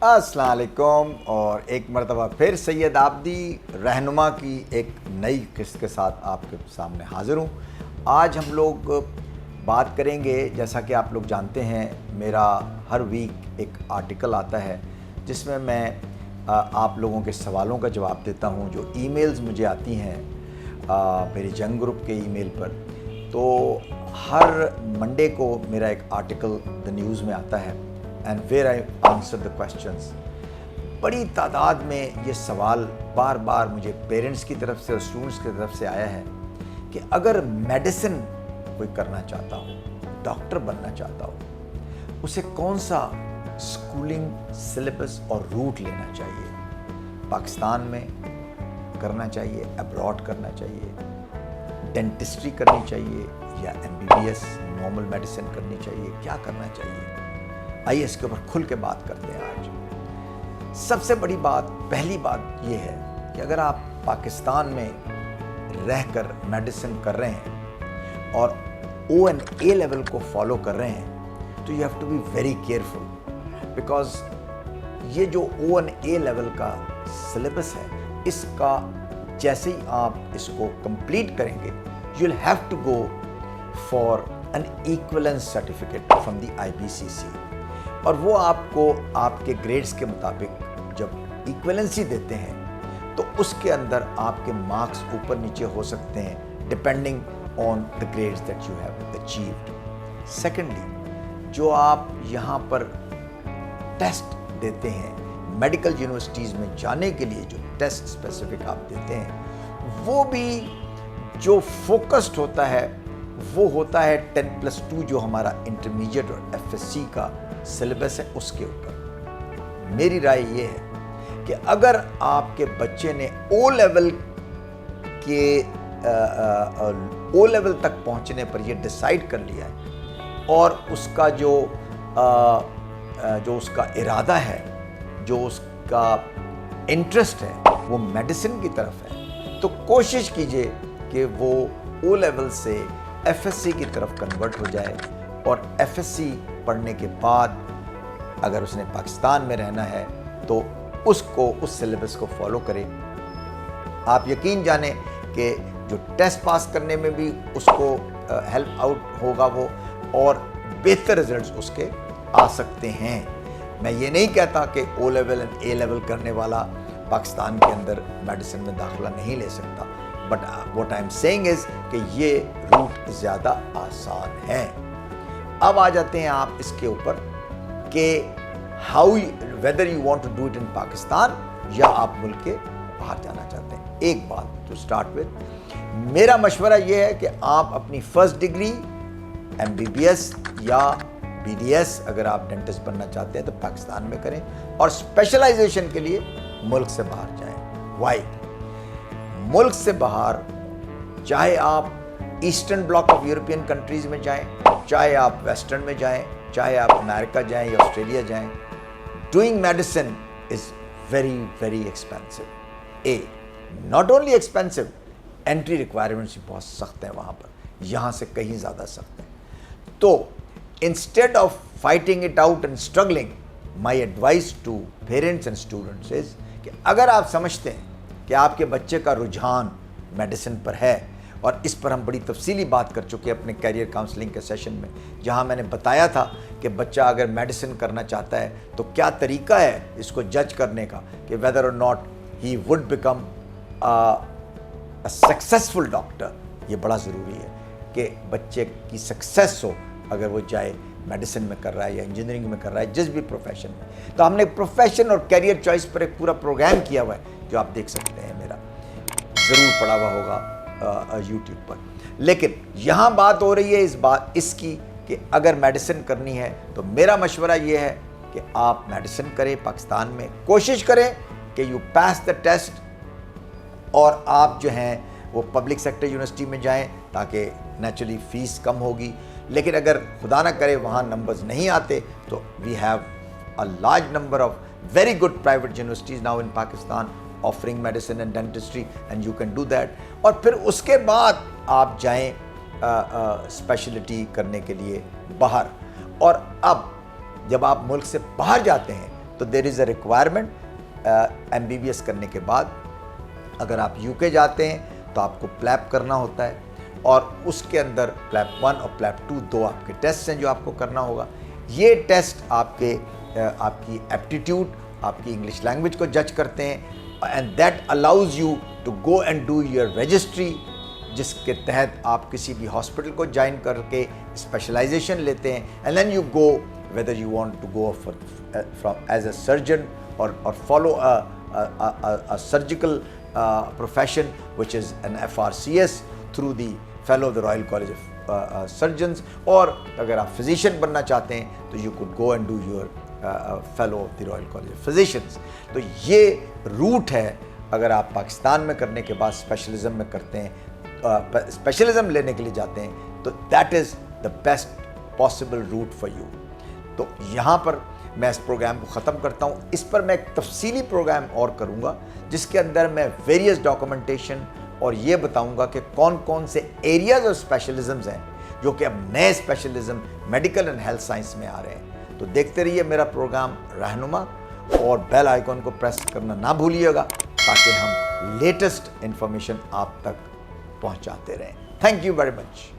अस्सलाम वालेकुम और एक मरतबा फिर सैयद आबदी रहनुमा की एक नई किस्त के साथ आपके सामने हाज़िर हूँ। आज हम लोग बात करेंगे, जैसा कि आप लोग जानते हैं मेरा हर वीक एक आर्टिकल आता है जिसमें मैं आप लोगों के सवालों का जवाब देता हूँ जो ईमेल्स मुझे आती हैं मेरे जंग ग्रुप के ईमेल पर। तो हर मंडे को मेरा एक आर्टिकल द न्यूज़ में आता है and where I answer the questions. बड़ी तादाद में ये सवाल बार बार मुझे पेरेंट्स की तरफ से और स्टूडेंट्स की तरफ से आया है कि अगर मेडिसिन कोई करना चाहता हो, डॉक्टर बनना चाहता हो, उसे कौन सा स्कूलिंग सिलेबस और रूट लेना चाहिए। पाकिस्तान में करना चाहिए, अब्रॉड करना चाहिए, डेंटिस्ट्री करनी चाहिए या MBBS नॉर्मल मेडिसिन करनी चाहिए, क्या करना चाहिए। आइए इसके ऊपर खुल के बात करते हैं आज। सबसे बड़ी बात, पहली बात ये है कि अगर आप पाकिस्तान में रहकर मेडिसिन कर रहे हैं और O&A लेवल को फॉलो कर रहे हैं तो you have to be very careful, because ये जो O&A लेवल का सिलेबस है, इसका जैसे ही आप इसको कंप्लीट करेंगे you will have to go for an equivalence certificate from the IBCC, और वो आपको आपके ग्रेड्स के मुताबिक जब इक्विवेलेंसी देते हैं तो उसके अंदर आपके मार्क्स ऊपर नीचे हो सकते हैं depending on the grades that you have achieved. Secondly, जो आप यहाँ पर टेस्ट देते हैं मेडिकल यूनिवर्सिटीज़ में जाने के लिए, जो टेस्ट स्पेसिफिक आप देते हैं, वो भी जो फोकस्ड होता है वो होता है 10+2 जो हमारा इंटरमीडिएट और FSC का सिलेबस है उसके ऊपर। मेरी राय ये है कि अगर आपके बच्चे ने O लेवल तक पहुंचने पर ये डिसाइड कर लिया है और उसका जो उसका इरादा है, जो उसका इंटरेस्ट है वो मेडिसिन की तरफ है, तो कोशिश कीजिए कि वो O लेवल से FSC की तरफ कन्वर्ट हो जाए और FSC पढ़ने के बाद अगर उसने पाकिस्तान में रहना है तो उसको उस सिलेबस को फॉलो करे। आप यकीन जाने कि जो टेस्ट पास करने में भी उसको हेल्प आउट होगा वो, और बेहतर रिजल्ट्स उसके आ सकते हैं। मैं ये नहीं कहता कि O level and A level करने वाला पाकिस्तान के अंदर मेडिसिन में दाखिला नहीं ले सकता, but what I am saying is कि ये रूट ज़्यादा आसान है। अब आ जाते हैं आप इसके ऊपर कि how whether you want to do it in Pakistan या आप मुल्क के बाहर जाना चाहते हैं। एक बात टू स्टार्ट विद, मेरा मशवरा ये है कि आप अपनी फर्स्ट डिग्री MBBS या BDS अगर आप डेंटिस्ट बनना चाहते हैं तो पाकिस्तान में करें, और स्पेशलाइजेशन के लिए मुल्क से बाहर जाएं। वाई? मुल्क से बाहर, चाहे आप eastern block of European countries में जाएं, चाहे आप वेस्टर्न में जाएं, चाहे आप अमेरिका जाएं या ऑस्ट्रेलिया जाएं, doing medicine is very very expensive. Not only expensive, entry requirements भी बहुत सख्त हैं वहाँ पर, यहाँ से कहीं ज़्यादा सख्त हैं। तो instead of fighting it out and struggling, my advice to parents and students is कि अगर आप समझते हैं कि आपके बच्चे का रुझान मेडिसिन पर है, और इस पर हम बड़ी तफसीली बात कर चुके हैं अपने कैरियर काउंसलिंग के सेशन में, जहां मैंने बताया था कि बच्चा अगर मेडिसिन करना चाहता है तो क्या तरीका है इसको जज करने का कि वेदर और not he would become a successful doctor. ये बड़ा ज़रूरी है कि बच्चे की सक्सेस हो अगर वो जाए मेडिसिन में कर रहा है या इंजीनियरिंग में कर रहा है, जिस भी प्रोफेशन में। तो हमने प्रोफेशन और कैरियर चॉइस पर एक पूरा प्रोग्राम किया हुआ है जो आप देख सकते हैं, मेरा ज़रूर पड़ा हुआ होगा YouTube पर। लेकिन यहाँ बात हो रही है इसकी कि अगर मेडिसिन करनी है तो मेरा मशवरा ये है कि आप मेडिसिन करें पाकिस्तान में, कोशिश करें कि यू पास द टेस्ट और आप जो हैं वो पब्लिक सेक्टर यूनिवर्सिटी में जाएं ताकि नेचुरली फ़ीस कम होगी। लेकिन अगर खुदा ना करे वहाँ नंबर्स नहीं आते तो we have a large number of very good private universities now in Pakistan offering medicine and dentistry, and you can do that। और फिर उसके बाद आप जाएं स्पेशलिटी करने के लिए बाहर। और अब जब आप मुल्क से बाहर जाते हैं तो there is a requirement MBBS करने के बाद अगर आप UK जाते हैं तो आपको प्लैप करना होता है, और उसके अंदर प्लैप 1 और प्लैप 2 दो आपके टेस्ट हैं जो आपको करना होगा। ये टेस्ट आपकी एप्टीट्यूड, आपकी इंग्लिश लैंग्वेज को जज करते हैं, and that allows you to go and do your registry, जिसके तहत आप किसी भी हॉस्पिटल को ज्वाइन करके स्पेशलाइजेशन लेते हैं, and then you go whether you want to go from as a surgeon और follow a surgical profession which is an FRCS through the fellow of the Royal College of Surgeons, और अगर आप physician बनना चाहते हैं तो you could go and do your fellow of the Royal College of Physicians। तो ये root है अगर आप पाकिस्तान में करने के बाद स्पेशलिज्म में करते हैं, स्पेशलिज्म लेने के लिए जाते हैं, तो that is the best possible route for you. तो यहाँ पर मैं इस प्रोग्राम को ख़त्म करता हूँ। इस पर मैं एक तफसीली प्रोग्राम और करूँगा जिसके अंदर मैं वेरियस डॉक्यूमेंटेशन और ये बताऊँगा कि कौन कौन से एरियाज़ और स्पेशलिज्म्स हैं जो कि अब नए स्पेशलिज्म मेडिकल एंड हेल्थ साइंस में आ रहे हैं। तो देखते रहिए मेरा प्रोग्राम रहनुमा, और बेल आइकॉन को प्रेस करना ना भूलिएगा ताकि हम लेटेस्ट इन्फॉर्मेशन आप तक पहुँचाते रहें। Thank you very much.